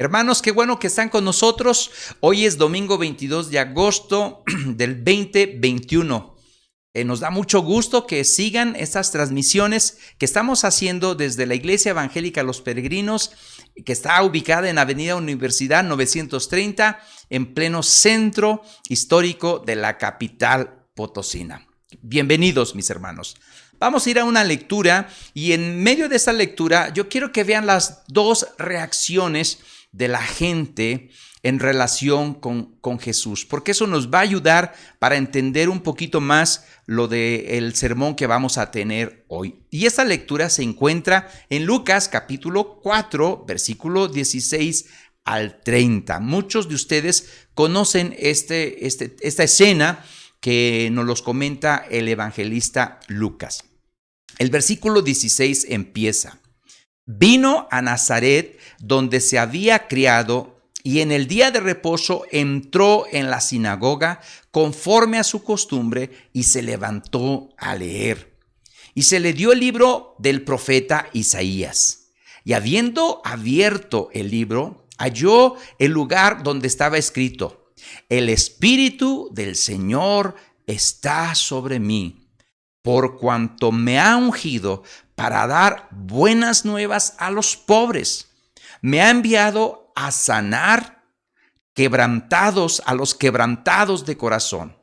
Hermanos, qué bueno que están con nosotros. Hoy es domingo 22 de agosto del 2021. Nos da mucho gusto que sigan estas transmisiones que estamos haciendo desde la Iglesia Evangélica Los Peregrinos, que está ubicada en Avenida Universidad 930, en pleno centro histórico de la capital potosina. Bienvenidos, mis hermanos. Vamos a ir a una lectura y en medio de esta lectura yo quiero que vean las dos reacciones de la gente en relación con Jesús, porque eso nos va a ayudar para entender un poquito más lo del sermón que vamos a tener hoy. Y esta lectura se encuentra en Lucas capítulo 4, versículo 16 al 30. Muchos de ustedes conocen esta escena que nos los comenta el evangelista Lucas. El versículo 16 empieza: vino a Nazaret, donde se había criado, y en el día de reposo entró en la sinagoga conforme a su costumbre y se levantó a leer. Y se le dio el libro del profeta Isaías. Y habiendo abierto el libro, halló el lugar donde estaba escrito: el Espíritu del Señor está sobre mí, por cuanto me ha ungido para dar buenas nuevas a los pobres. Me ha enviado a sanar a los quebrantados de corazón,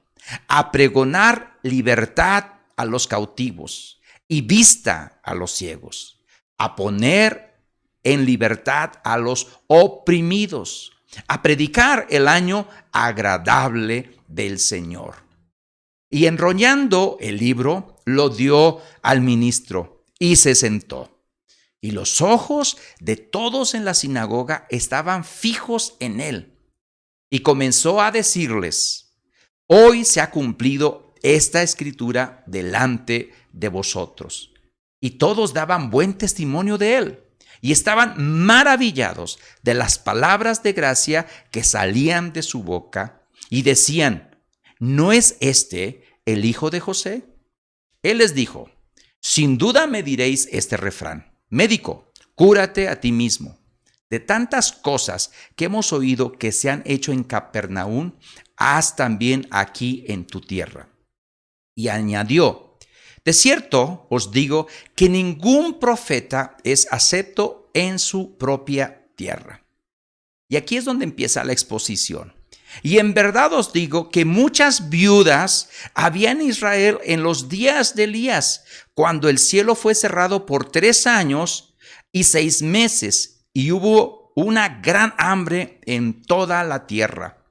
a pregonar libertad a los cautivos y vista a los ciegos, a poner en libertad a los oprimidos, a predicar el año agradable del Señor. Y enrollando el libro, lo dio al ministro y se sentó. Y los ojos de todos en la sinagoga estaban fijos en él. Y comenzó a decirles: hoy se ha cumplido esta escritura delante de vosotros. Y todos daban buen testimonio de él, y estaban maravillados de las palabras de gracia que salían de su boca, y decían: ¿no es este el hijo de José? Él les dijo: sin duda me diréis este refrán: médico, cúrate a ti mismo. De tantas cosas que hemos oído que se han hecho en Capernaum, haz también aquí en tu tierra. Y añadió: de cierto os digo que ningún profeta es acepto en su propia tierra. Y aquí es donde empieza la exposición. Y en verdad os digo que muchas viudas había en Israel en los días de Elías, cuando el cielo fue cerrado por 3 años y 6 meses, y hubo una gran hambre en toda la tierra.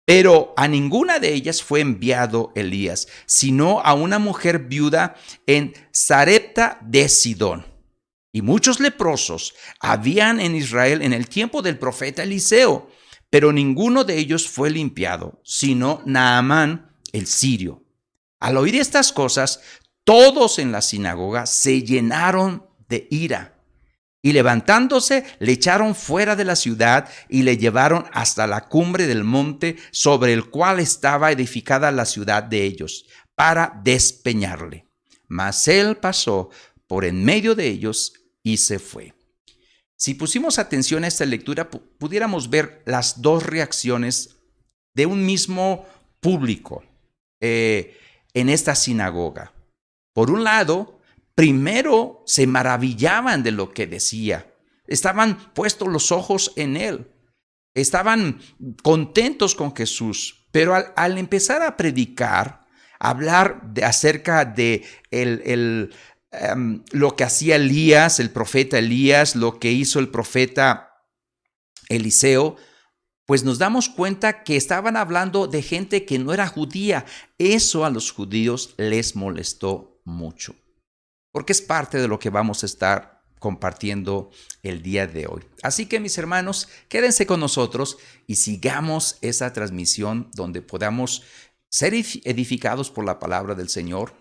Pero a ninguna de ellas fue enviado Elías, sino a una mujer viuda en Sarepta de Sidón. Y muchos leprosos habían en Israel en el tiempo del profeta Eliseo, pero ninguno de ellos fue limpiado, sino Naamán el sirio. Al oír estas cosas, todos en la sinagoga se llenaron de ira, y levantándose le echaron fuera de la ciudad y le llevaron hasta la cumbre del monte sobre el cual estaba edificada la ciudad de ellos, para despeñarle. Mas él pasó por en medio de ellos y se fue. Si pusimos atención a esta lectura, pudiéramos ver las dos reacciones de un mismo público en esta sinagoga. Por un lado, primero se maravillaban de lo que decía. Estaban puestos los ojos en él. Estaban contentos con Jesús. Pero al empezar a predicar, a hablar acerca de lo que hacía Elías, el profeta Elías, lo que hizo el profeta Eliseo, pues nos damos cuenta que estaban hablando de gente que no era judía. Eso a los judíos les molestó mucho, porque es parte de lo que vamos a estar compartiendo el día de hoy. Así que, mis hermanos, quédense con nosotros y sigamos esa transmisión donde podamos ser edificados por la palabra del Señor,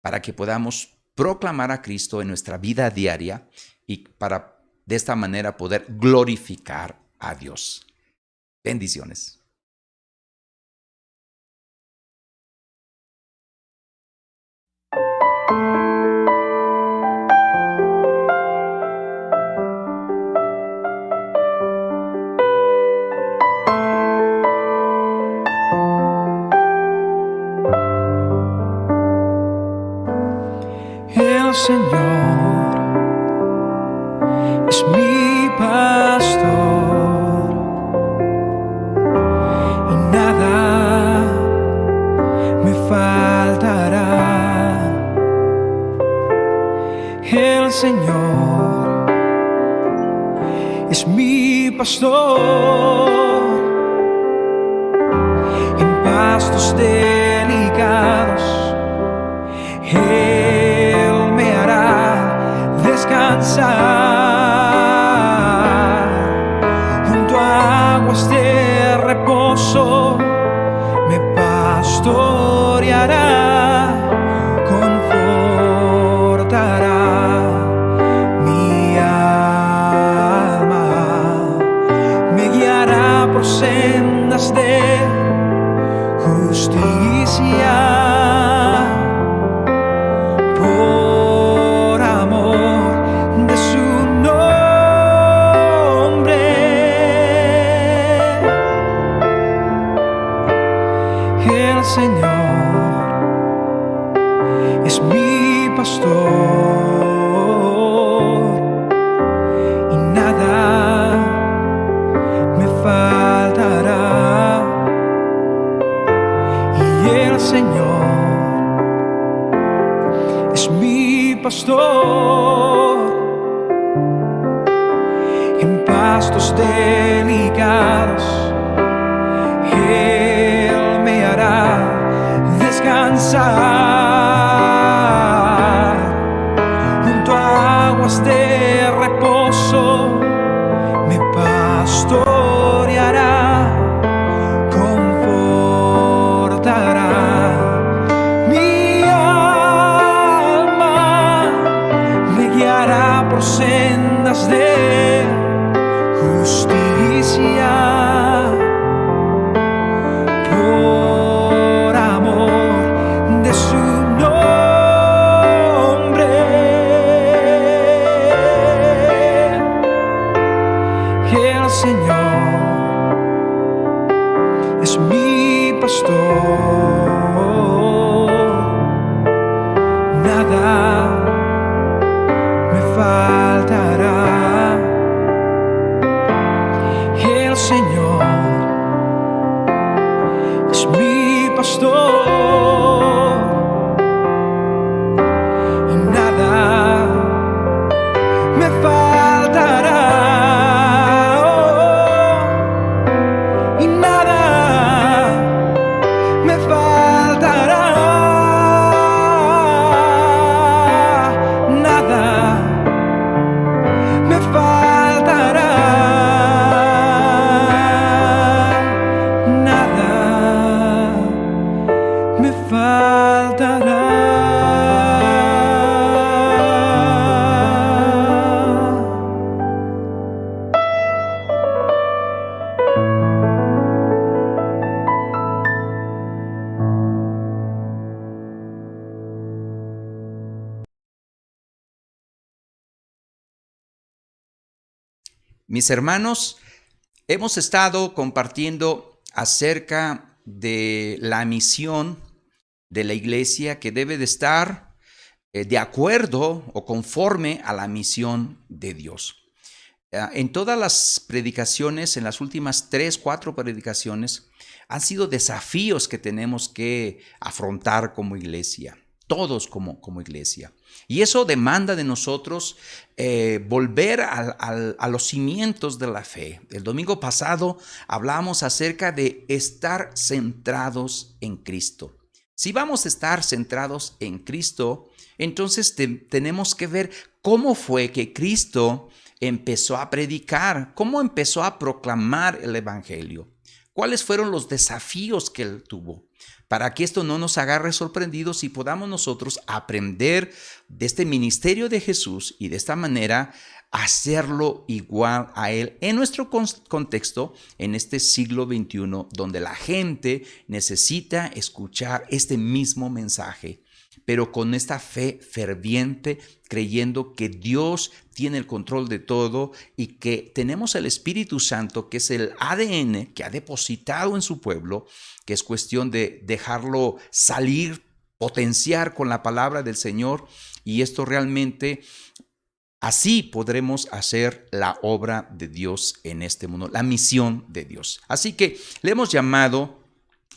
para que podamos proclamar a Cristo en nuestra vida diaria y para de esta manera poder glorificar a Dios. Bendiciones. Señor es mi pastor, en pastos delicados Él me hará descansar, junto a aguas de reposo me pastoreará, confortará mi alma, me guiará por sendas de justicia, por amor de su nombre. El Señor es mi pastor y nada me faltará. Y el Señor es mi pastor, en pastos delicados Él me hará descansar, junto a aguas de reposo me pastoreará, confortará mi alma, me guiará por sendas de justicia, por amor de su nombre. El Señor es mi pastor, nada me faltará. El Señor es mi pastor y nada me faltará. Oh, y nada me faltará. Nada me faltará. Nada me faltará. Mis hermanos, hemos estado compartiendo acerca de la misión de la iglesia que debe de estar de acuerdo o conforme a la misión de Dios. En todas las predicaciones, en las últimas 3, 4 predicaciones, han sido desafíos que tenemos que afrontar como iglesia, todos como iglesia. Y eso demanda de nosotros volver a los cimientos de la fe. El domingo pasado hablamos acerca de estar centrados en Cristo. Si vamos a estar centrados en Cristo, entonces tenemos que ver cómo fue que Cristo empezó a predicar, cómo empezó a proclamar el evangelio, cuáles fueron los desafíos que él tuvo, para que esto no nos agarre sorprendidos y podamos nosotros aprender de este ministerio de Jesús y de esta manera hacerlo igual a él en nuestro contexto, en este siglo XXI, donde la gente necesita escuchar este mismo mensaje, pero con esta fe ferviente, creyendo que Dios tiene el control de todo y que tenemos el Espíritu Santo, que es el ADN que ha depositado en su pueblo, que es cuestión de dejarlo salir, potenciar con la palabra del Señor, y esto realmente, así podremos hacer la obra de Dios en este mundo, la misión de Dios. Así que le hemos llamado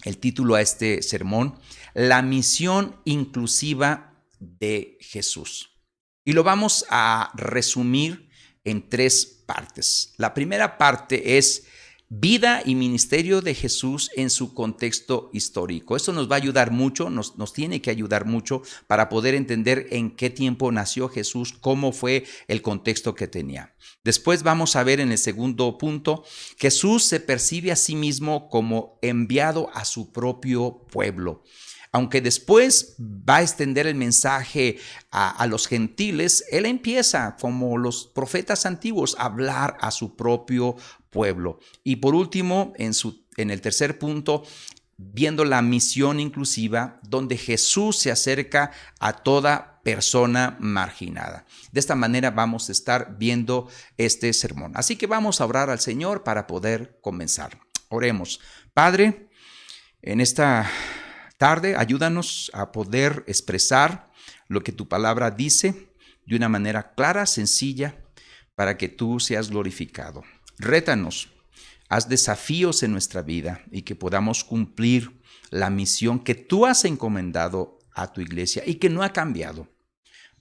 el título a este sermón, La misión inclusiva de Jesús. Y lo vamos a resumir en 3 partes. La primera parte es vida y ministerio de Jesús en su contexto histórico. Esto nos va a ayudar mucho, nos tiene que ayudar mucho para poder entender en qué tiempo nació Jesús, cómo fue el contexto que tenía. Después vamos a ver en el segundo punto, Jesús se percibe a sí mismo como enviado a su propio pueblo. Aunque después va a extender el mensaje a los gentiles, él empieza, como los profetas antiguos, a hablar a su propio pueblo. Y por último, en el tercer punto, viendo la misión inclusiva, donde Jesús se acerca a toda persona marginada. De esta manera vamos a estar viendo este sermón. Así que vamos a orar al Señor para poder comenzar. Oremos. Padre, en esta tarde, ayúdanos a poder expresar lo que tu palabra dice de una manera clara, sencilla, para que tú seas glorificado. Rétanos, haz desafíos en nuestra vida y que podamos cumplir la misión que tú has encomendado a tu iglesia y que no ha cambiado.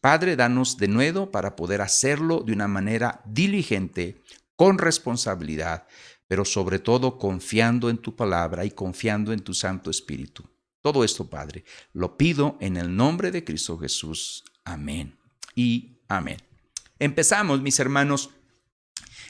Padre, danos de nuevo para poder hacerlo de una manera diligente, con responsabilidad, pero sobre todo confiando en tu palabra y confiando en tu Santo Espíritu. Todo esto, Padre, lo pido en el nombre de Cristo Jesús. Amén y amén. Empezamos, mis hermanos.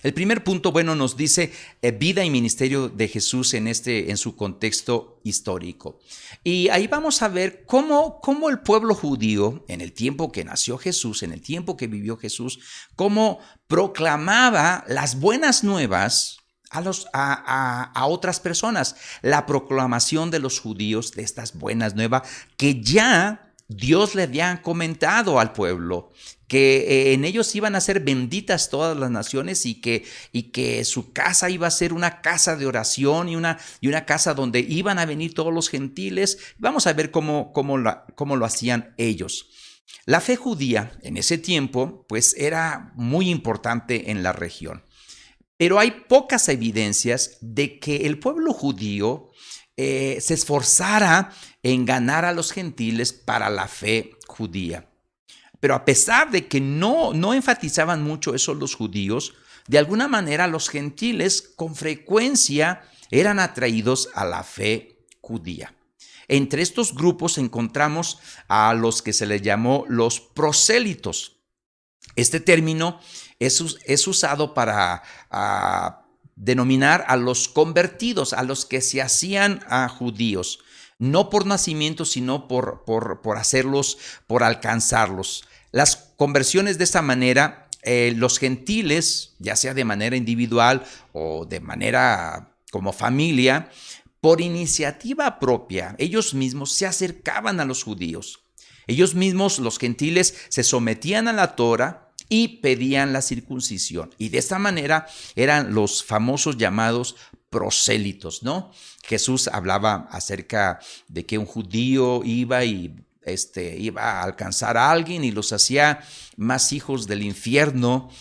El primer punto, nos dice vida y ministerio de Jesús en su contexto histórico. Y ahí vamos a ver cómo el pueblo judío, en el tiempo que nació Jesús, en el tiempo que vivió Jesús, cómo proclamaba las buenas nuevas a otras personas. La proclamación de los judíos de estas buenas nuevas que ya Dios le había comentado al pueblo, que en ellos iban a ser benditas todas las naciones y que su casa iba a ser una casa de oración y una casa donde iban a venir todos los gentiles. Vamos a ver cómo lo hacían ellos. La fe judía en ese tiempo pues era muy importante en la región. Pero hay pocas evidencias de que el pueblo judío se esforzara en ganar a los gentiles para la fe judía. Pero a pesar de que no enfatizaban mucho eso los judíos, de alguna manera los gentiles con frecuencia eran atraídos a la fe judía. Entre estos grupos encontramos a los que se les llamó los prosélitos. Este término es usado para denominar a los convertidos, a los que se hacían judíos, no por nacimiento, sino por hacerlos, por alcanzarlos. Las conversiones de esta manera, los gentiles, ya sea de manera individual o de manera como familia, por iniciativa propia, ellos mismos se acercaban a los judíos. Ellos mismos, los gentiles, se sometían a la Torá y pedían la circuncisión. Y de esta manera eran los famosos llamados prosélitos, ¿no? Jesús hablaba acerca de que un judío iba a alcanzar a alguien y los hacía más hijos del infierno.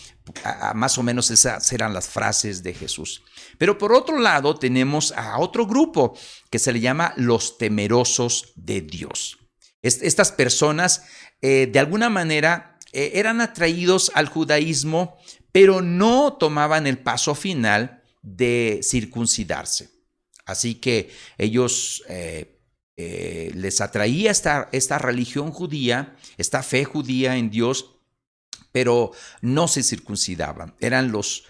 Más o menos esas eran las frases de Jesús. Pero por otro lado tenemos a otro grupo que se le llama los temerosos de Dios. Estas personas de alguna manera eran atraídos al judaísmo, pero no tomaban el paso final de circuncidarse. Así que ellos les atraía esta religión judía, esta fe judía en Dios, pero no se circuncidaban. Eran los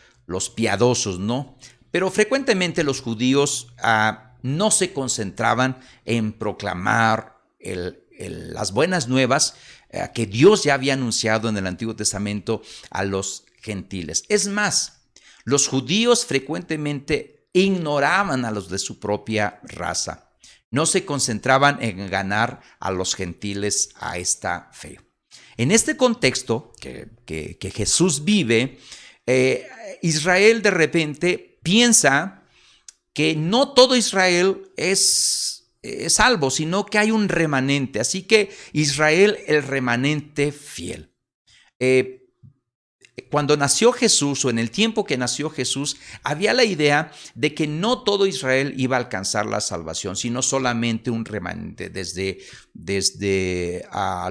piadosos, ¿no? Pero frecuentemente los judíos no se concentraban en proclamar las buenas nuevas que Dios ya había anunciado en el Antiguo Testamento a los gentiles. Es más, los judíos frecuentemente ignoraban a los de su propia raza. No se concentraban en ganar a los gentiles a esta fe. En este contexto que Jesús vive, Israel de repente piensa que no todo Israel es salvo, sino que hay un remanente. Así que Israel, el remanente fiel. cuando nació Jesús o en el tiempo que nació Jesús, había la idea de que no todo Israel iba a alcanzar la salvación, sino solamente un remanente. Desde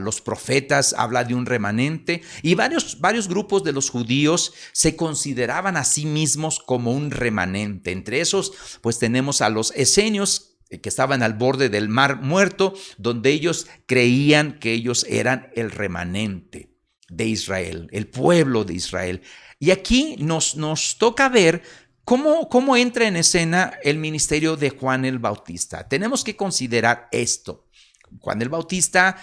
los profetas habla de un remanente, y varios grupos de los judíos se consideraban a sí mismos como un remanente. Entre esos, pues tenemos a los esenios, que estaban al borde del Mar Muerto, donde ellos creían que ellos eran el remanente de Israel, el pueblo de Israel. Y aquí nos toca ver cómo entra en escena el ministerio de Juan el Bautista. Tenemos que considerar esto. Juan el Bautista,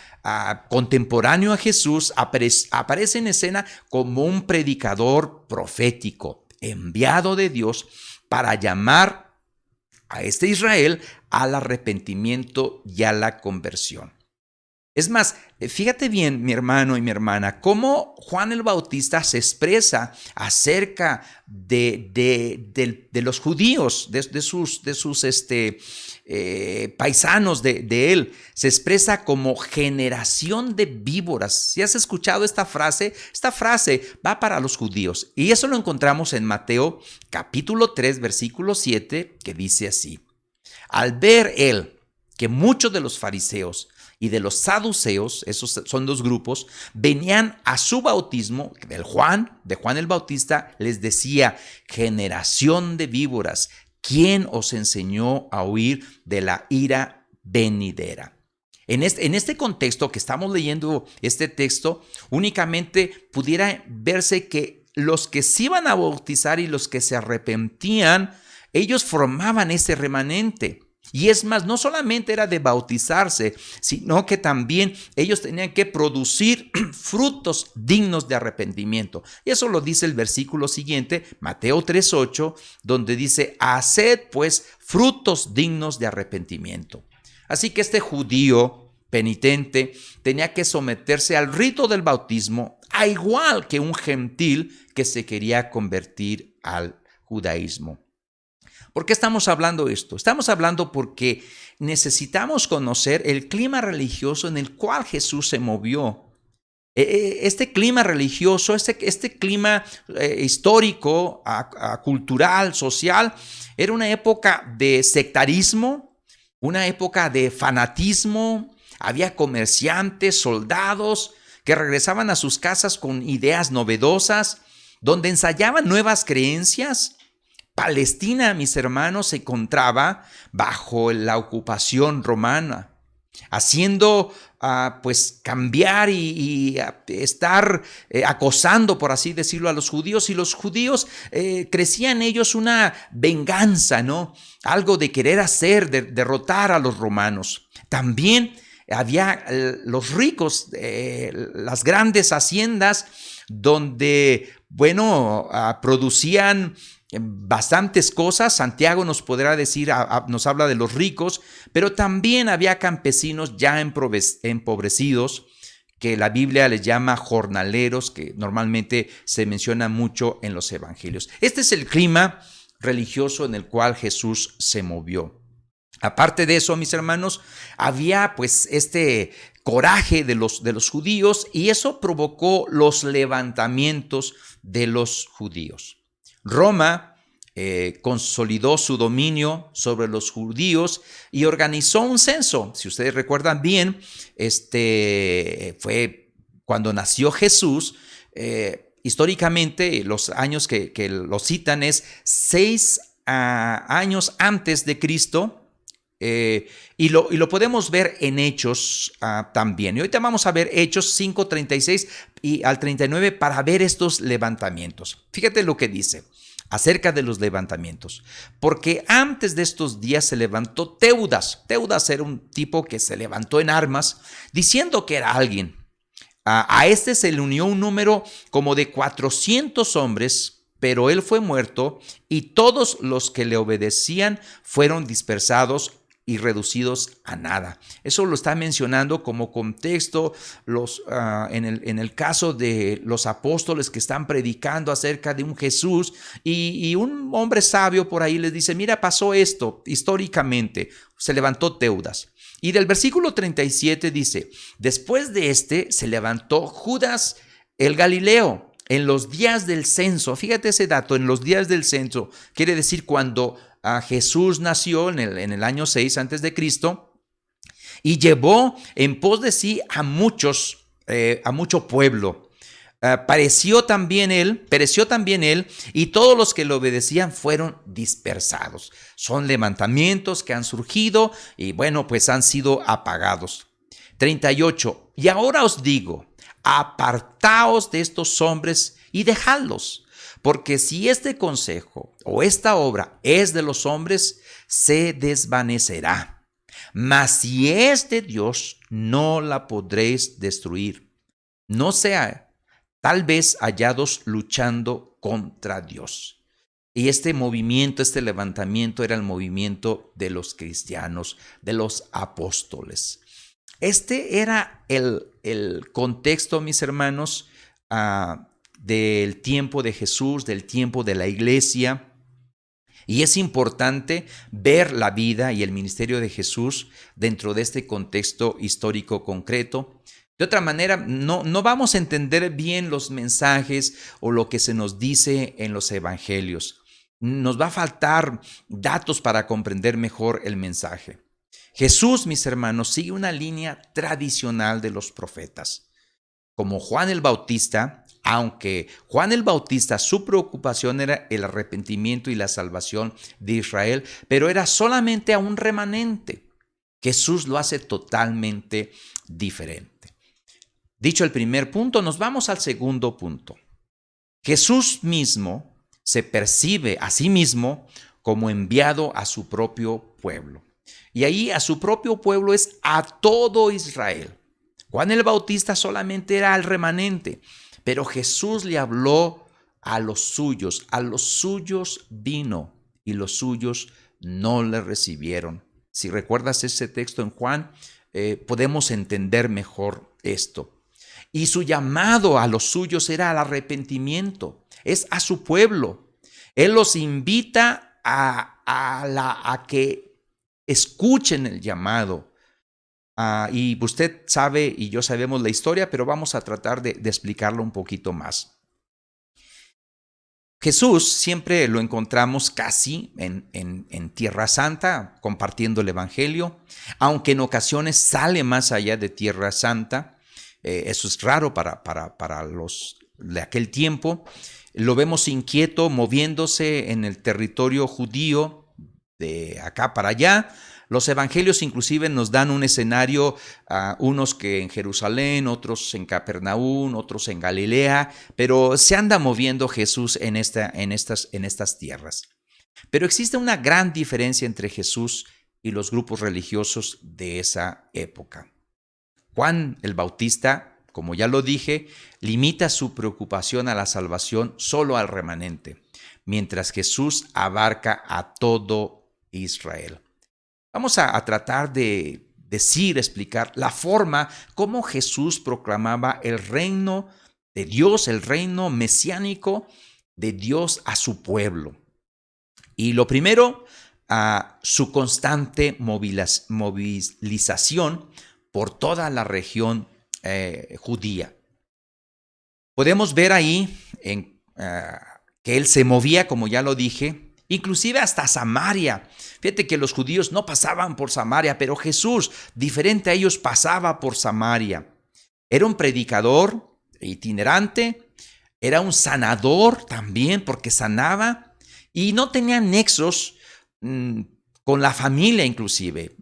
contemporáneo a Jesús, aparece en escena como un predicador profético, enviado de Dios para llamar a este Israel al arrepentimiento y a la conversión. Es más, fíjate bien, mi hermano y mi hermana, cómo Juan el Bautista se expresa acerca de los judíos, de sus paisanos de él. Se expresa como generación de víboras. ¿Sí has escuchado esta frase? Esta frase va para los judíos, y eso lo encontramos en Mateo capítulo 3, versículo 7, que dice así: al ver él que muchos de los fariseos y de los saduceos, esos son dos grupos, venían a su bautismo, de Juan el Bautista, les decía: generación de víboras, ¿quién os enseñó a huir de la ira venidera? En este contexto que estamos leyendo este texto, únicamente pudiera verse que los que se iban a bautizar y los que se arrepentían, ellos formaban ese remanente. Y es más, no solamente era de bautizarse, sino que también ellos tenían que producir frutos dignos de arrepentimiento. Y eso lo dice el versículo siguiente, Mateo 3:8, donde dice: haced pues frutos dignos de arrepentimiento. Así que este judío penitente tenía que someterse al rito del bautismo, a igual que un gentil que se quería convertir al judaísmo. ¿Por qué estamos hablando de esto? Estamos hablando porque necesitamos conocer el clima religioso en el cual Jesús se movió. Este clima religioso, este clima histórico, cultural, social, era una época de sectarismo, una época de fanatismo. Había comerciantes, soldados que regresaban a sus casas con ideas novedosas, donde ensayaban nuevas creencias. Palestina, mis hermanos, se encontraba bajo la ocupación romana, haciendo pues cambiar y estar acosando, por así decirlo, a los judíos. Y los judíos crecían en ellos una venganza, ¿no? Algo de querer hacer, de derrotar a los romanos. También había los ricos, las grandes haciendas donde, producían bastantes cosas. Santiago nos podrá decir, nos habla de los ricos, pero también había campesinos ya empobrecidos, que la Biblia les llama jornaleros, que normalmente se menciona mucho en los evangelios. Este es el clima religioso en el cual Jesús se movió. Aparte de eso, mis hermanos, había pues este coraje de los judíos, y eso provocó los levantamientos de los judíos. Roma consolidó su dominio sobre los judíos y organizó un censo. Si ustedes recuerdan bien, fue cuando nació Jesús. Históricamente, los años que lo citan es 6 años antes de Cristo. Y lo podemos ver en Hechos también. Y ahorita vamos a ver Hechos 5:36 y al 39 para ver estos levantamientos. Fíjate lo que dice acerca de los levantamientos. Porque antes de estos días se levantó Teudas. Teudas era un tipo que se levantó en armas, diciendo que era alguien. A este se le unió un número como de 400 hombres, pero él fue muerto, y todos los que le obedecían fueron dispersados y reducidos a nada. Eso lo está mencionando como contexto en el caso de los apóstoles que están predicando acerca de un Jesús, y un hombre sabio por ahí les dice: mira, pasó esto históricamente, se levantó Teudas. Y del versículo 37 dice: después de se levantó Judas el Galileo, en los días del censo, fíjate ese dato, en los días del censo, quiere decir cuando Jesús nació en el año 6 antes de Cristo, y llevó en pos de sí a mucho pueblo. Pereció también él, y todos los que le obedecían fueron dispersados. Son levantamientos que han surgido y bueno, pues han sido apagados. 38. Y ahora os digo, apartaos de estos hombres y dejadlos, porque si este consejo o esta obra es de los hombres, se desvanecerá. Mas si es de Dios, no la podréis destruir. No sea tal vez hallados luchando contra Dios. Y este movimiento, este levantamiento era el movimiento de los cristianos, de los apóstoles. Este era el contexto, mis hermanos, del tiempo de Jesús, del tiempo de la iglesia. Y es importante ver la vida y el ministerio de Jesús dentro de este contexto histórico concreto. De otra manera, no vamos a entender bien los mensajes o lo que se nos dice en los evangelios. Nos va a faltar datos para comprender mejor el mensaje. Jesús, mis hermanos, sigue una línea tradicional de los profetas. Como Juan el Bautista, aunque Juan el Bautista, su preocupación era el arrepentimiento y la salvación de Israel, pero era solamente a un remanente. Jesús lo hace totalmente diferente. Dicho el primer punto, nos vamos al segundo punto. Jesús mismo se percibe a sí mismo como enviado a su propio pueblo. Y ahí a su propio pueblo es a todo Israel. Juan el Bautista solamente era al remanente, pero Jesús le habló a los suyos vino y los suyos no le recibieron. Si recuerdas ese texto en Juan, podemos entender mejor esto. Y su llamado a los suyos era al arrepentimiento, es a su pueblo. Él los invita a que escuchen el llamado. Y usted sabe y yo sabemos la historia, pero vamos a tratar de explicarlo un poquito más. Jesús siempre lo encontramos casi en Tierra Santa, compartiendo el Evangelio, aunque en ocasiones sale más allá de Tierra Santa. Eso es raro para los de aquel tiempo. Lo vemos inquieto, moviéndose en el territorio judío, de acá para allá. Los evangelios inclusive nos dan un escenario, unos que en Jerusalén, otros en Capernaum, otros en Galilea, pero se anda moviendo Jesús en estas tierras. Pero existe una gran diferencia entre Jesús y los grupos religiosos de esa época. Juan el Bautista, como ya lo dije, limita su preocupación a la salvación solo al remanente, mientras Jesús abarca a todo Israel. Vamos a tratar de explicar la forma como Jesús proclamaba el reino de Dios, el reino mesiánico de Dios a su pueblo. Y lo primero, su constante movilización por toda la región judía. Podemos ver ahí que él se movía, como ya lo dije, inclusive hasta Samaria. Fíjate que los judíos no pasaban por Samaria, pero Jesús, diferente a ellos, pasaba por Samaria. Era un predicador itinerante, era un sanador también, porque sanaba, y no tenía nexos con la familia inclusive.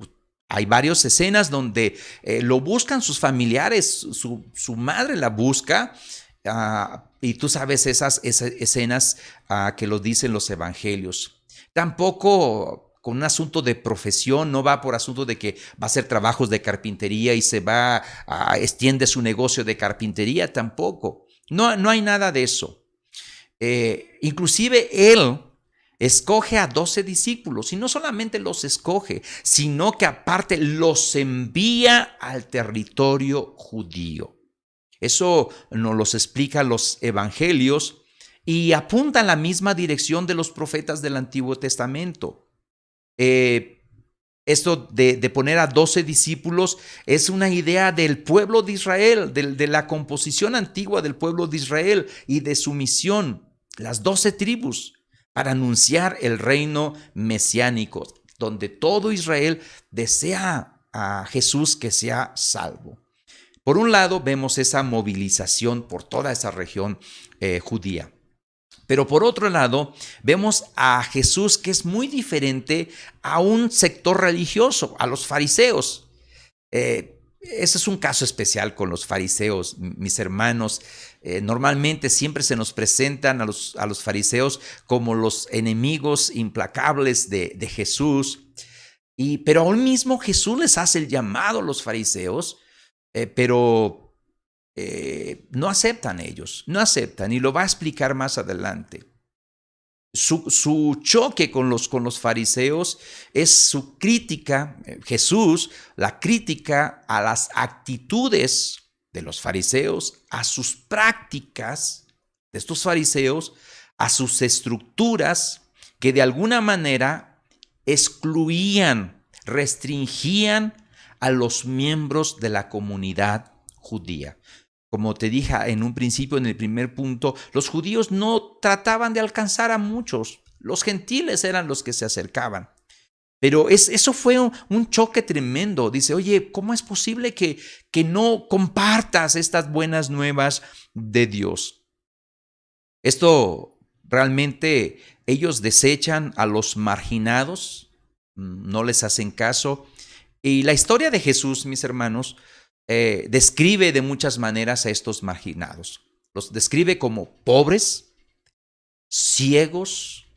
Hay varias escenas donde lo buscan sus familiares, su madre la busca, y tú sabes esas escenas que lo dicen los evangelios. Tampoco con un asunto de profesión, no va por asunto de que va a hacer trabajos de carpintería y extiende su negocio de carpintería, tampoco. No hay nada de eso. Inclusive él escoge a 12 discípulos y no solamente los escoge, sino que aparte los envía al territorio judío. Eso nos lo explican los evangelios y apunta en la misma dirección de los profetas del Antiguo Testamento. Esto de poner a 12 discípulos es una idea del pueblo de Israel, de la composición antigua del pueblo de Israel y de su misión, las 12 tribus, para anunciar el reino mesiánico, donde todo Israel desea a Jesús que sea salvo. Por un lado, vemos esa movilización por toda esa región judía. Pero por otro lado, vemos a Jesús que es muy diferente a un sector religioso, a los fariseos. Ese es un caso especial con los fariseos, mis hermanos. Normalmente siempre se nos presentan a los fariseos como los enemigos implacables de Jesús. Pero aún mismo Jesús les hace el llamado a los fariseos, pero no aceptan ellos, no aceptan, y lo va a explicar más adelante. Su choque con los fariseos es su crítica, Jesús, la crítica a las actitudes de los fariseos, a sus prácticas de estos fariseos, a sus estructuras que de alguna manera excluían, restringían a los miembros de la comunidad judía. Como te dije en un principio, en el primer punto, los judíos no trataban de alcanzar a muchos. Los gentiles eran los que se acercaban. Pero eso fue un choque tremendo. Dice, oye, ¿cómo es posible que no compartas estas buenas nuevas de Dios? Esto realmente ellos desechan a los marginados, no les hacen caso. Y la historia de Jesús, mis hermanos, describe de muchas maneras a estos marginados. Los describe como pobres, ciegos,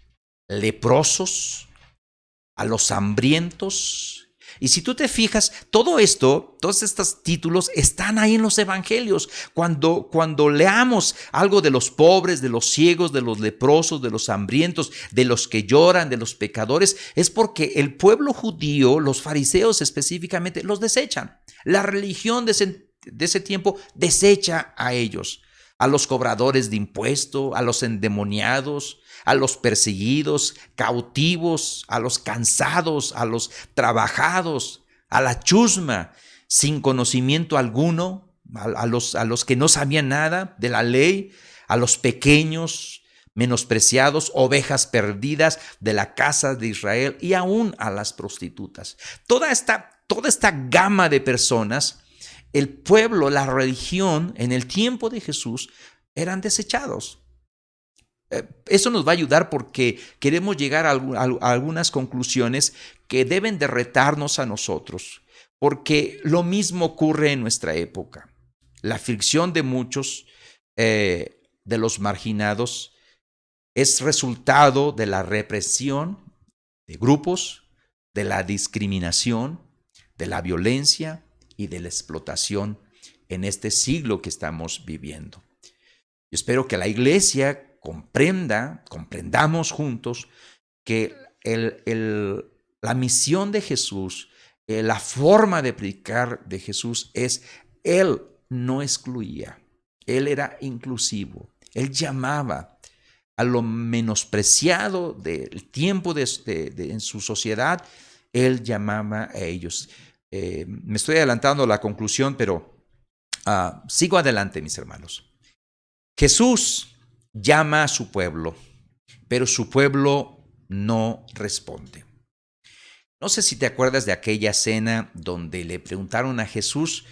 leprosos, a los hambrientos. Y si tú te fijas, todo esto, todos estos títulos están ahí en los evangelios. Cuando leamos algo de los pobres, de los ciegos, de los leprosos, de los hambrientos, de los que lloran, de los pecadores, es porque el pueblo judío, los fariseos específicamente, los desechan. La religión de ese tiempo desecha a ellos, a los cobradores de impuestos, a los endemoniados, a los perseguidos, cautivos, a los cansados, a los trabajados, a la chusma, sin conocimiento alguno, a los que no sabían nada de la ley, a los pequeños, menospreciados, ovejas perdidas de la casa de Israel y aún a las prostitutas. Toda esta gama de personas, el pueblo, la religión en el tiempo de Jesús eran desechados. Eso nos va a ayudar porque queremos llegar a algunas conclusiones que deben de retarnos a nosotros, porque lo mismo ocurre en nuestra época. La aflicción de muchos de los marginados es resultado de la represión de grupos, de la discriminación, de la violencia y de la explotación en este siglo que estamos viviendo. Yo espero que la iglesia comprendamos juntos que la misión de Jesús, la forma de predicar de Jesús es, Él no excluía, Él era inclusivo, Él llamaba a lo menospreciado del tiempo en su sociedad, Él llamaba a ellos. Me estoy adelantando a la conclusión, pero sigo adelante, mis hermanos. Jesús llama a su pueblo, pero su pueblo no responde. No sé si te acuerdas de aquella cena donde le preguntaron a Jesús,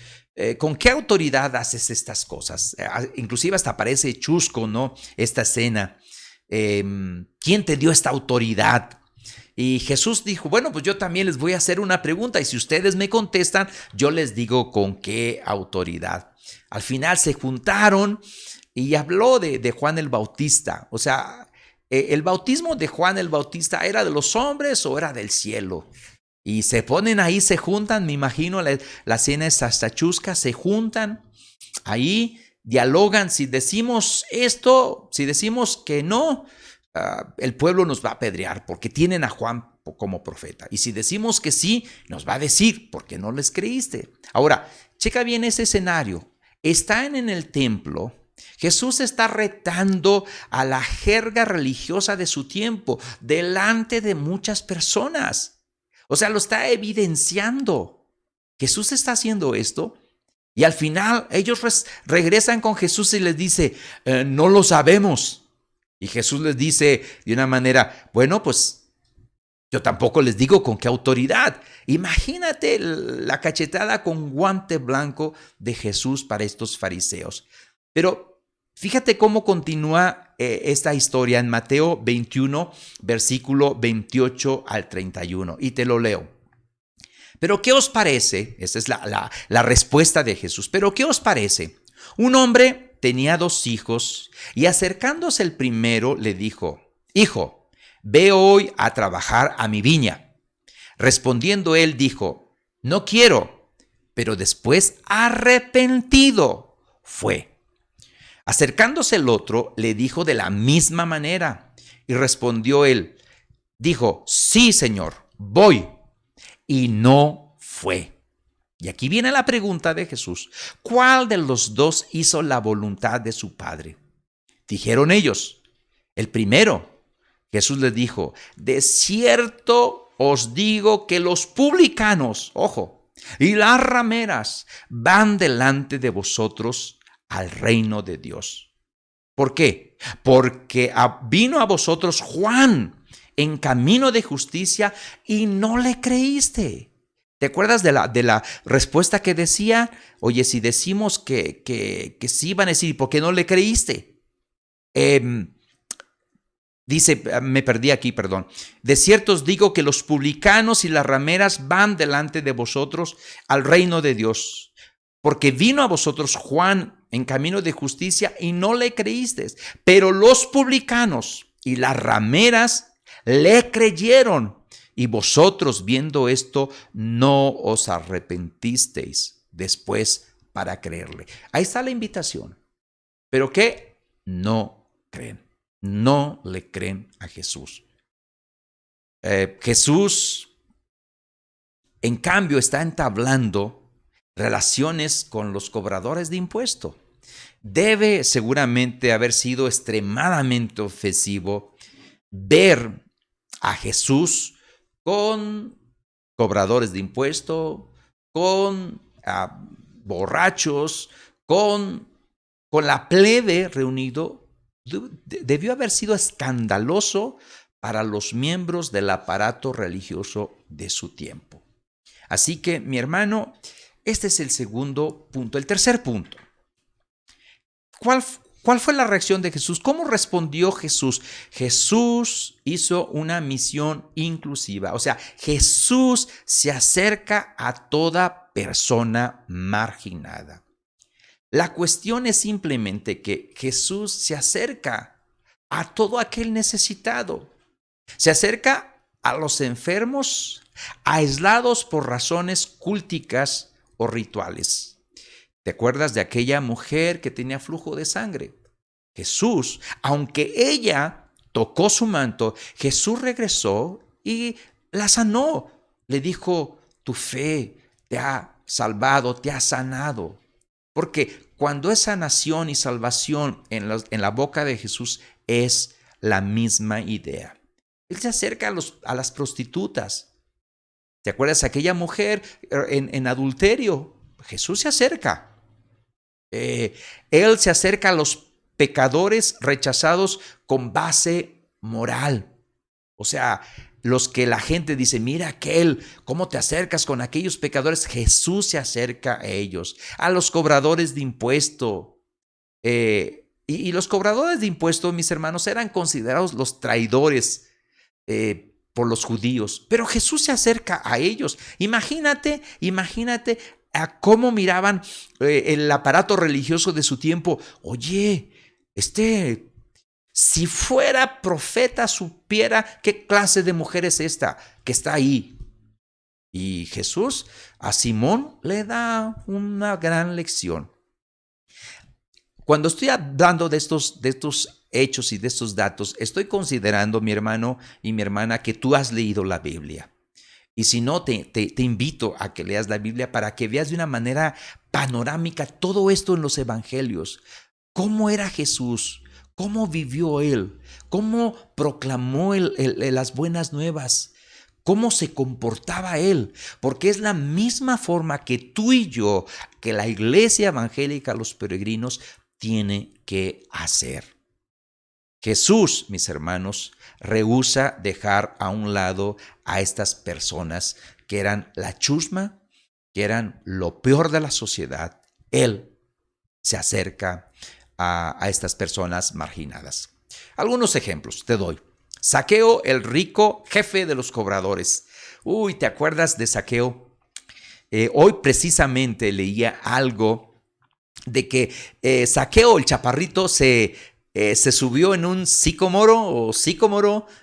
¿con qué autoridad haces estas cosas? Inclusive hasta parece chusco, ¿no? Esta escena. ¿Quién te dio esta autoridad? Y Jesús dijo, bueno, pues yo también les voy a hacer una pregunta y si ustedes me contestan, yo les digo con qué autoridad. Al final se juntaron y habló de Juan el Bautista. O sea, ¿el bautismo de Juan el Bautista era de los hombres o era del cielo? Y se ponen ahí, se juntan, me imagino, la cena es hasta chusca, se juntan ahí, dialogan. Si decimos esto, si decimos que no, el pueblo nos va a apedrear porque tienen a Juan como profeta. Y si decimos que sí, nos va a decir, ¿por qué no les creíste? Ahora, checa bien ese escenario. Están en el templo. Jesús está retando a la jerga religiosa de su tiempo delante de muchas personas. O sea, lo está evidenciando. Jesús está haciendo esto y al final ellos regresan con Jesús y les dice, no lo sabemos. Y Jesús les dice de una manera, bueno, pues yo tampoco les digo con qué autoridad. Imagínate la cachetada con guante blanco de Jesús para estos fariseos. Pero fíjate cómo continúa esta historia en Mateo 21, versículo 28 al 31. Y te lo leo. Pero ¿qué os parece? Esa es la respuesta de Jesús. Pero ¿qué os parece? Un hombre tenía 2 hijos y acercándose el primero le dijo, hijo, ve hoy a trabajar a mi viña. Respondiendo él dijo, no quiero, pero después arrepentido fue. Acercándose el otro le dijo de la misma manera y respondió él, dijo, sí, Señor, voy. Y no fue. Y aquí viene la pregunta de Jesús. ¿Cuál de los 2 hizo la voluntad de su padre? Dijeron ellos, el primero. Jesús les dijo, de cierto os digo que los publicanos, ojo, y las rameras van delante de vosotros al reino de Dios. ¿Por qué? Porque vino a vosotros Juan en camino de justicia y no le creíste. ¿Te acuerdas de la respuesta que decía? Oye, si decimos que sí, van a decir, ¿por qué no le creíste? Dice, me perdí aquí, perdón. De cierto os digo que los publicanos y las rameras van delante de vosotros al reino de Dios. Porque vino a vosotros Juan en camino de justicia y no le creísteis. Pero los publicanos y las rameras le creyeron, y vosotros viendo esto no os arrepentisteis después para creerle. Ahí está la invitación. ¿Pero qué? No creen. No le creen a Jesús. Jesús, en cambio, está entablando relaciones con los cobradores de impuestos. Debe seguramente haber sido extremadamente ofensivo ver a Jesús con cobradores de impuestos, con borrachos, con la plebe reunido. Debió haber sido escandaloso para los miembros del aparato religioso de su tiempo. Así que, mi hermano, este es el segundo punto. El tercer punto. ¿Cuál fue la reacción de Jesús? ¿Cómo respondió Jesús? Jesús hizo una misión inclusiva. O sea, Jesús se acerca a toda persona marginada. La cuestión es simplemente que Jesús se acerca a todo aquel necesitado. Se acerca a los enfermos, aislados por razones culticas o rituales. ¿Te acuerdas de aquella mujer que tenía flujo de sangre? Jesús, aunque ella tocó su manto, Jesús regresó y la sanó. Le dijo, tu fe te ha salvado, te ha sanado. Porque cuando es sanación y salvación en la boca de Jesús es la misma idea. Él se acerca a las prostitutas. ¿Te acuerdas de aquella mujer en adulterio? Jesús se acerca. Él se acerca a los pecadores rechazados con base moral. O sea, los que la gente dice, mira aquel, ¿cómo te acercas con aquellos pecadores? Jesús se acerca a ellos, a los cobradores de impuesto. Y los cobradores de impuestos, mis hermanos, eran considerados los traidores por los judíos. Pero Jesús se acerca a ellos. Imagínate a cómo miraban el aparato religioso de su tiempo. Oye, si fuera profeta, supiera qué clase de mujer es esta que está ahí. Y Jesús a Simón le da una gran lección. Cuando estoy hablando de estos hechos y de estos datos, estoy considerando, mi hermano y mi hermana, que tú has leído la Biblia. Y si no, te invito a que leas la Biblia para que veas de una manera panorámica todo esto en los evangelios. ¿Cómo era Jesús? ¿Cómo vivió Él? ¿Cómo proclamó las buenas nuevas? cómo se comportaba él, porque es la misma forma que tú y yo, que la iglesia evangélica, los peregrinos, tiene que hacer. Jesús, mis hermanos, rehúsa dejar a un lado a estas personas que eran la chusma, que eran lo peor de la sociedad. Él se acerca a estas personas marginadas. Algunos ejemplos te doy. Zaqueo, el rico jefe de los cobradores. Uy, ¿te acuerdas de Zaqueo? Hoy precisamente leía algo de que Zaqueo, el chaparrito, se subió en un sicómoro,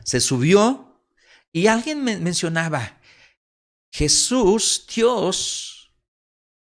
se subió y alguien mencionaba, Jesús, Dios,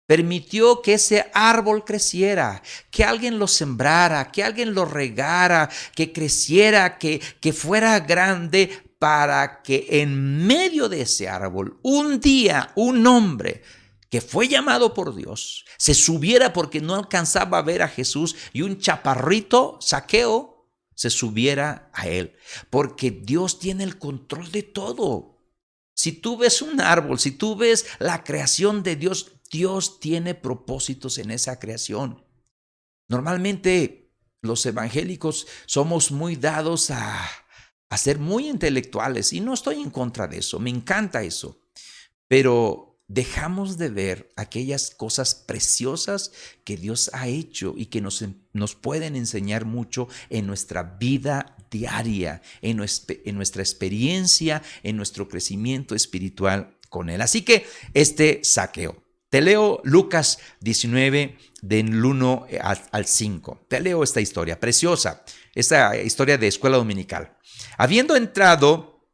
permitió que ese árbol creciera, que alguien lo sembrara, que alguien lo regara, que creciera, que fuera grande para que en medio de ese árbol, un día, un hombre que fue llamado por Dios, se subiera porque no alcanzaba a ver a Jesús y un chaparrito, Zaqueo, se subiera a él. Porque Dios tiene el control de todo. Si tú ves un árbol, si tú ves la creación de Dios, Dios tiene propósitos en esa creación. Normalmente los evangélicos somos muy dados a ser muy intelectuales y no estoy en contra de eso, me encanta eso, pero dejamos de ver aquellas cosas preciosas que Dios ha hecho y que nos pueden enseñar mucho en nuestra vida diaria, en nuestra experiencia, en nuestro crecimiento espiritual con Él. Así que Zaqueo. Te leo Lucas 19, del 1 al 5. Te leo esta historia preciosa, esta historia de escuela dominical. Habiendo entrado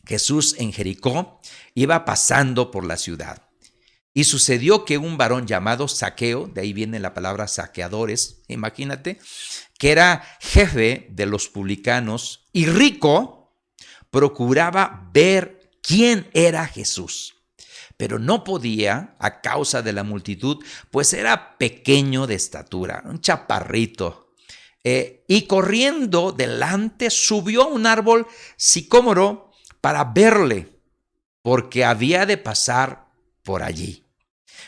Jesús en Jericó, iba pasando por la ciudad. Y sucedió que un varón llamado Zaqueo, de ahí viene la palabra saqueadores, imagínate, que era jefe de los publicanos y rico, procuraba ver quién era Jesús. Pero no podía a causa de la multitud, pues era pequeño de estatura, un chaparrito. Y corriendo delante subió a un árbol sicómoro para verle, porque había de pasar por allí.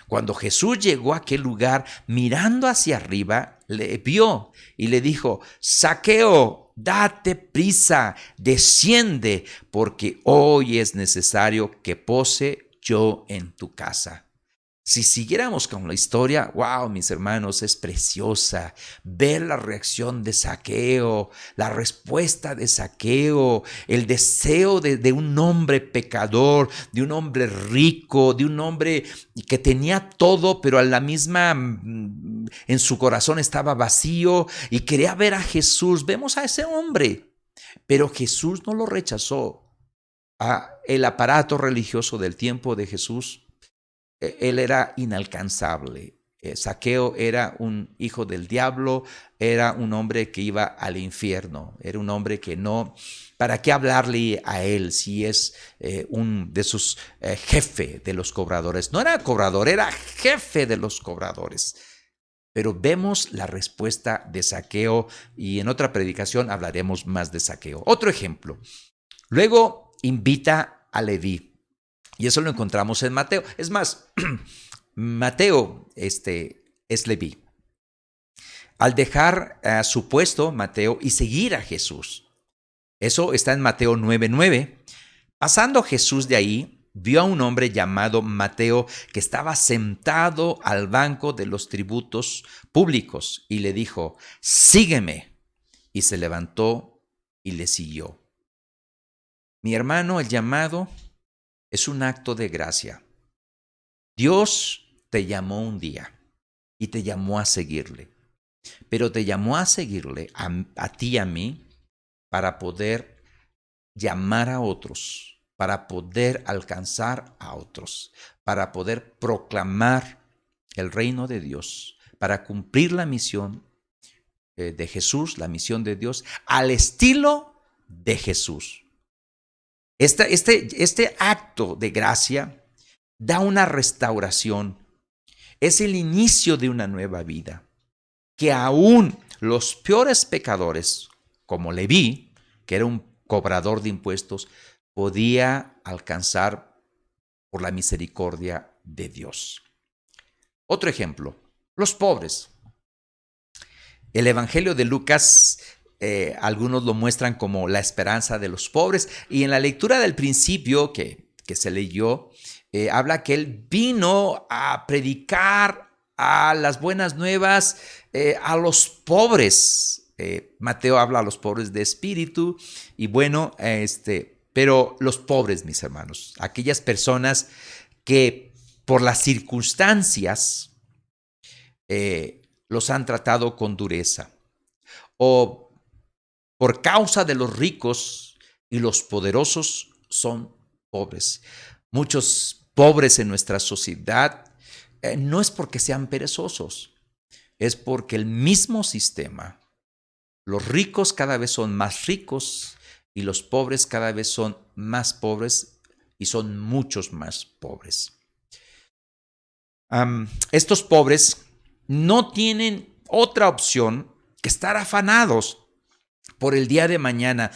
Cuando Jesús llegó a aquel lugar, mirando hacia arriba, le vio y le dijo, Zaqueo, date prisa, desciende, porque hoy es necesario que pose yo en tu casa. Si siguiéramos con la historia, wow, mis hermanos, es preciosa ver la reacción de Zaqueo, la respuesta de Zaqueo, el deseo de un hombre pecador, de un hombre rico, de un hombre que tenía todo, pero a la misma, en su corazón estaba vacío y quería ver a Jesús. Vemos a ese hombre, pero Jesús no lo rechazó. El aparato religioso del tiempo de Jesús, él era inalcanzable. Zaqueo era un hijo del diablo, era un hombre que iba al infierno, era un hombre que no, ¿para qué hablarle a él si es un de sus jefe de los cobradores? No era cobrador, era jefe de los cobradores. Pero vemos la respuesta de Zaqueo y en otra predicación hablaremos más de Zaqueo. Otro ejemplo, luego invita a Leví. Y eso lo encontramos en Mateo. Es más, Mateo es Leví. Al dejar su puesto, Mateo, y seguir a Jesús. Eso está en Mateo 9:9. Pasando Jesús de ahí, vio a un hombre llamado Mateo que estaba sentado al banco de los tributos públicos y le dijo, sígueme. Y se levantó y le siguió. Mi hermano, el llamado es un acto de gracia. Dios te llamó un día y te llamó a seguirle, pero te llamó a seguirle a ti y a mí para poder llamar a otros, para poder alcanzar a otros, para poder proclamar el reino de Dios, para cumplir la misión de Jesús, la misión de Dios, al estilo de Jesús. Este acto de gracia da una restauración, es el inicio de una nueva vida, que aún los peores pecadores, como Leví, que era un cobrador de impuestos, podía alcanzar por la misericordia de Dios. Otro ejemplo, los pobres. El Evangelio de Lucas, algunos lo muestran como la esperanza de los pobres, y en la lectura del principio que se leyó, habla que él vino a predicar a las buenas nuevas a los pobres. Mateo habla a los pobres de espíritu, y bueno, pero los pobres, mis hermanos, aquellas personas que por las circunstancias los han tratado con dureza, o por causa de los ricos y los poderosos son pobres. Muchos pobres en nuestra sociedad no es porque sean perezosos, es porque el mismo sistema, los ricos cada vez son más ricos y los pobres cada vez son más pobres, y son muchos más pobres. Estos pobres no tienen otra opción que estar afanados por el día de mañana.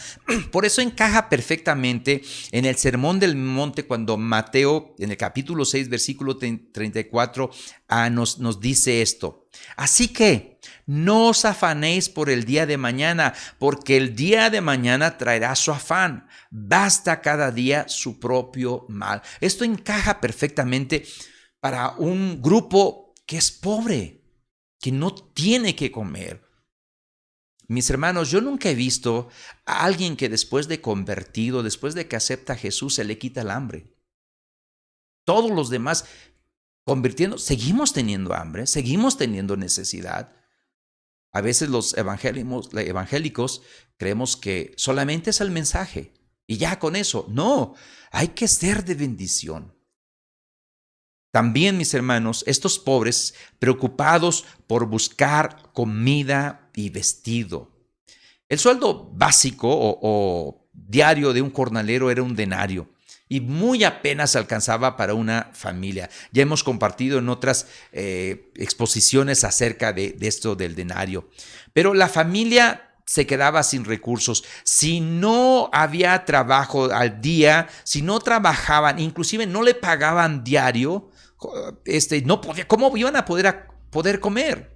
Por eso encaja perfectamente en el Sermón del Monte, cuando Mateo, en el capítulo 6, versículo 34, nos dice esto. Así que no os afanéis por el día de mañana, porque el día de mañana traerá su afán. Basta cada día su propio mal. Esto encaja perfectamente para un grupo que es pobre, que no tiene que comer. Mis hermanos, yo nunca he visto a alguien que después de convertido, después de que acepta a Jesús, se le quita el hambre. Todos los demás convirtiendo, seguimos teniendo hambre, seguimos teniendo necesidad. A veces los evangélicos creemos que solamente es el mensaje y ya con eso. No, hay que ser de bendición. También, mis hermanos, estos pobres preocupados por buscar comida y vestido. El sueldo básico o diario de un jornalero era un denario, y muy apenas alcanzaba para una familia. Ya hemos compartido en otras exposiciones acerca de esto del denario. Pero la familia se quedaba sin recursos. Si no había trabajo al día, si no trabajaban, inclusive no le pagaban diario, no podía, ¿cómo iban a poder comer?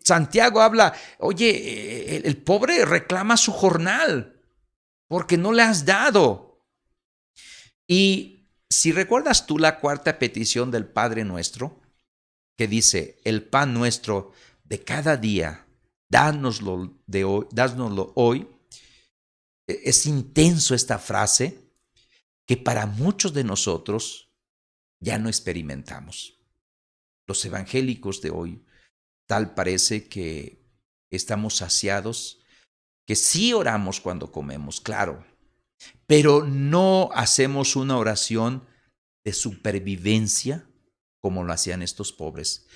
Santiago habla, oye, el pobre reclama su jornal porque no le has dado. Y si recuerdas tú la cuarta petición del Padre Nuestro, que dice, el pan nuestro de cada día, dánoslo hoy. Es intenso esta frase que para muchos de nosotros ya no experimentamos. Los evangélicos de hoy, tal parece que estamos saciados, que sí oramos cuando comemos, claro, pero no hacemos una oración de supervivencia como lo hacían estos pobres.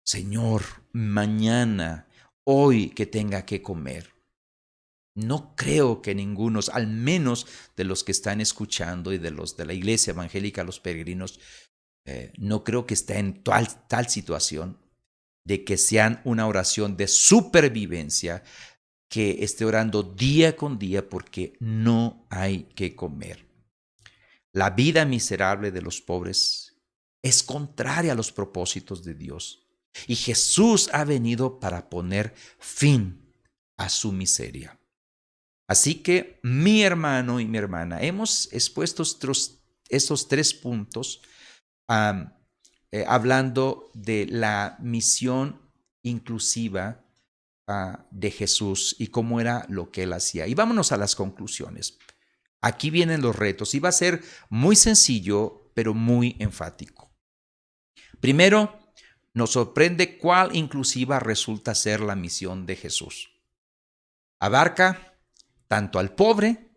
Señor, mañana, hoy que tenga que comer. No creo que ninguno, al menos de los que están escuchando y de los de la iglesia evangélica, los peregrinos, no creo que esté en tal situación de que sean una oración de supervivencia, que esté orando día con día porque no hay que comer. La vida miserable de los pobres es contraria a los propósitos de Dios, y Jesús ha venido para poner fin a su miseria. Así que mi hermano y mi hermana, hemos expuesto estos 3 puntos hablando de la misión inclusiva de Jesús y cómo era lo que él hacía. Y vámonos a las conclusiones. Aquí vienen los retos y va a ser muy sencillo, pero muy enfático. Primero, nos sorprende cuál inclusiva resulta ser la misión de Jesús. Abarca tanto al pobre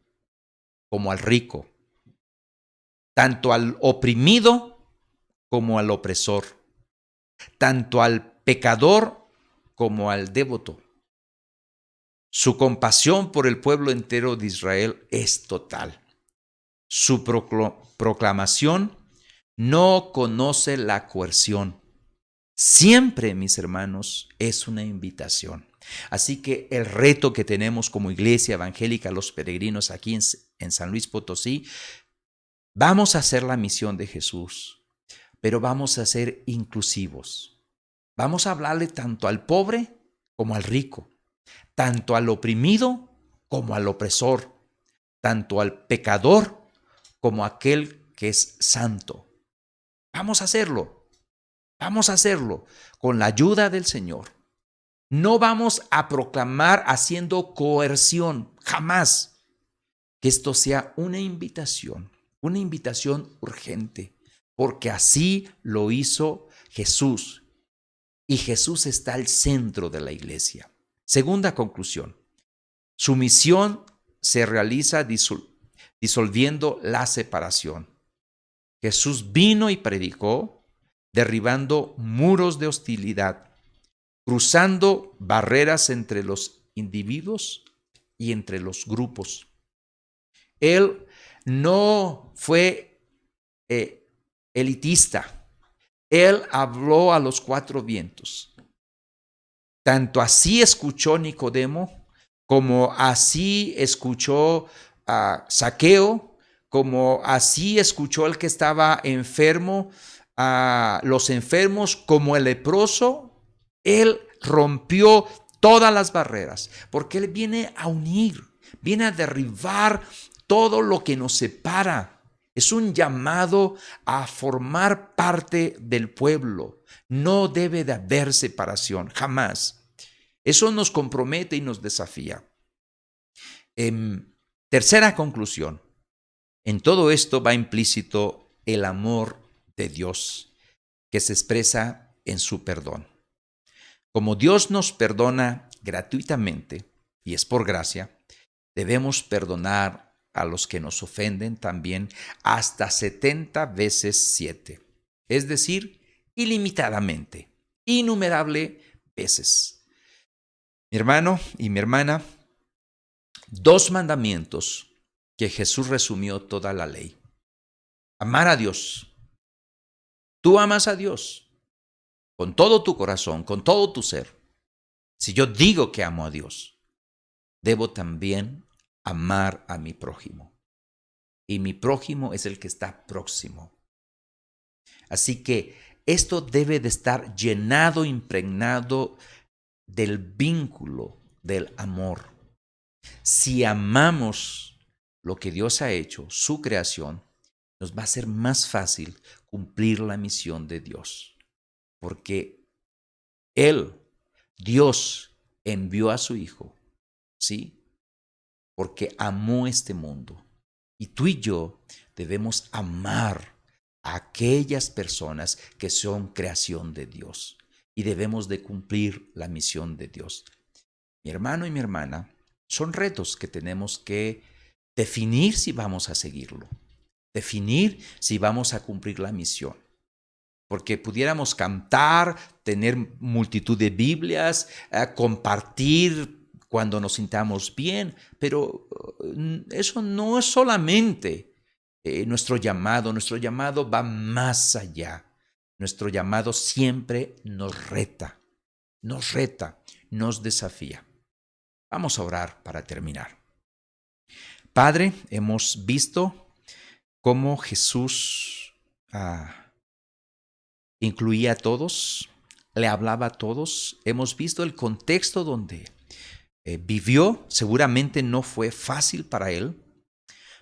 como al rico, tanto al oprimido como al opresor, tanto al pecador como al devoto. Su compasión por el pueblo entero de Israel es total. Su proclamación no conoce la coerción. Siempre, mis hermanos, es una invitación. Así que el reto que tenemos como iglesia evangélica, los peregrinos aquí en San Luis Potosí, vamos a hacer la misión de Jesús, pero vamos a ser inclusivos. Vamos a hablarle tanto al pobre como al rico, tanto al oprimido como al opresor, tanto al pecador como a aquel que es santo. Vamos a hacerlo con la ayuda del Señor. No vamos a proclamar haciendo coerción, jamás. Que esto sea una invitación urgente, porque así lo hizo Jesús. Y Jesús está al centro de la iglesia. Segunda conclusión, su misión se realiza disolviendo la separación. Jesús vino y predicó, derribando muros de hostilidad, cruzando barreras entre los individuos y entre los grupos. Él no fue elitista. Él habló a los cuatro vientos. Tanto así escuchó Nicodemo, como así escuchó a Zaqueo, como así escuchó el que estaba enfermo, a los enfermos, como el leproso. Él rompió todas las barreras, porque Él viene a unir, viene a derribar todo lo que nos separa. Es un llamado a formar parte del pueblo. No debe de haber separación, jamás. Eso nos compromete y nos desafía. Tercera conclusión. En todo esto va implícito el amor de Dios, que se expresa en su perdón. Como Dios nos perdona gratuitamente, y es por gracia, debemos perdonar a los que nos ofenden también hasta 70 veces 7, es decir, ilimitadamente, innumerables veces. Mi hermano y mi hermana, 2 mandamientos que Jesús resumió toda la ley. Amar a Dios. Tú amas a Dios con todo tu corazón, con todo tu ser. Si yo digo que amo a Dios, debo también amar a mi prójimo. Y mi prójimo es el que está próximo. Así que esto debe de estar llenado, impregnado del vínculo, del amor. Si amamos lo que Dios ha hecho, su creación, nos va a ser más fácil cumplir la misión de Dios. Porque Él, Dios, envió a su Hijo, ¿sí? Porque amó este mundo. Y tú y yo debemos amar a aquellas personas que son creación de Dios. Y debemos de cumplir la misión de Dios. Mi hermano y mi hermana, son retos que tenemos que definir si vamos a seguirlo. Definir si vamos a cumplir la misión. Porque pudiéramos cantar, tener multitud de Biblias, compartir cuando nos sintamos bien, pero eso no es solamente nuestro llamado va más allá. Nuestro llamado siempre nos reta, nos desafía. Vamos a orar para terminar. Padre, hemos visto cómo Jesús incluía a todos, le hablaba a todos. Hemos visto el contexto donde vivió, seguramente no fue fácil para él.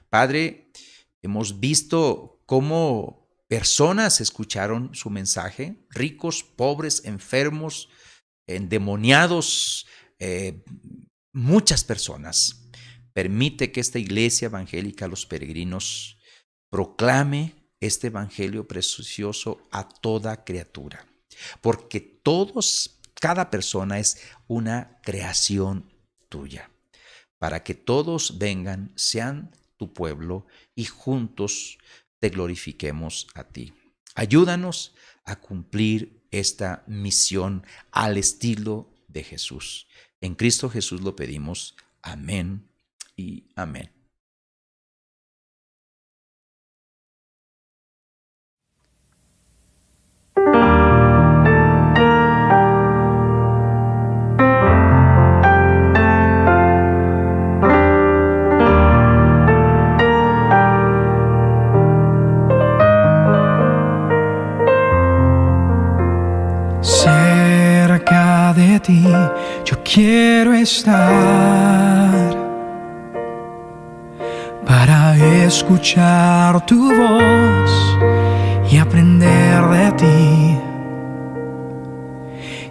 Padre, hemos visto cómo personas escucharon su mensaje, ricos, pobres, enfermos, endemoniados, muchas personas. Permite que esta iglesia evangélica, los peregrinos, proclame este evangelio precioso a toda criatura, porque cada persona es una creación tuya, para que todos vengan, sean tu pueblo y juntos te glorifiquemos a ti. Ayúdanos a cumplir esta misión al estilo de Jesús. En Cristo Jesús lo pedimos. Amén y amén. estar para escuchar tu voz y aprender de ti.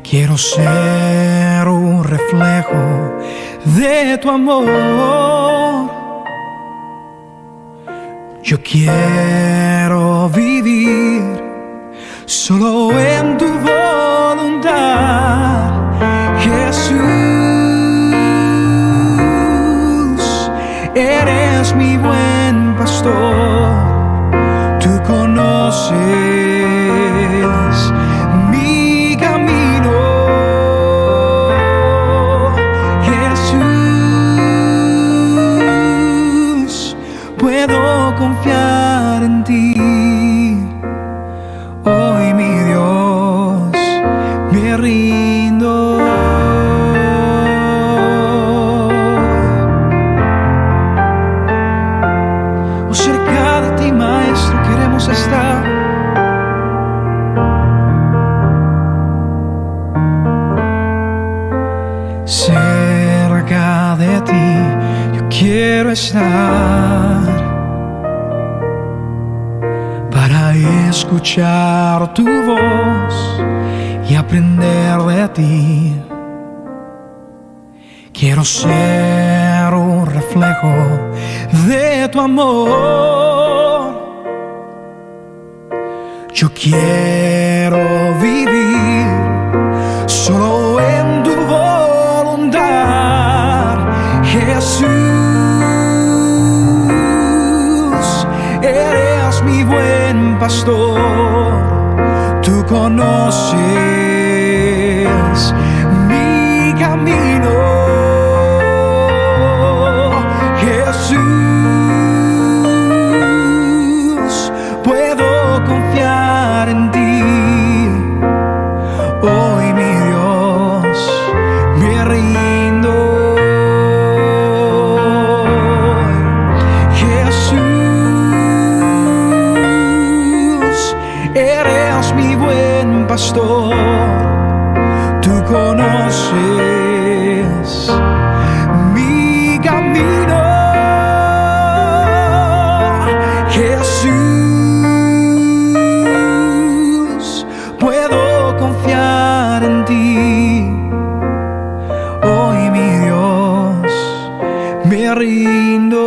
Quiero ser un reflejo de tu amor. Yo quiero vivir solo en tu voluntad, Jesús. Eres mi buen pastor, tú conoces mi camino, Jesús. Puedo confiar en ti. Hoy, mi Dios, me rindo. Oh, cerca de ti, Maestro, queremos estar. Cerca de ti, yo quiero estar para escuchar tu voz y aprender de ti. Quiero ser un reflejo de tu amor. Yo quiero vivir solo en tu voluntad, Jesús. Eres mi buen pastor, tú conoces mi camino, Jesús. Puedo confiar en ti. Hoy, mi Dios, me rindo. Jesús, eres mi buen pastor, tú conoces mi camino, Jesús. Puedo confiar en ti. Hoy, mi Dios, me rindo.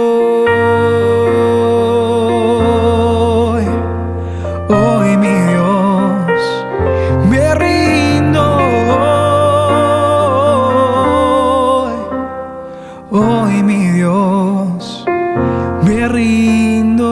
Hoy, mi Dios, me rindo. Hoy, mi Dios, me rindo.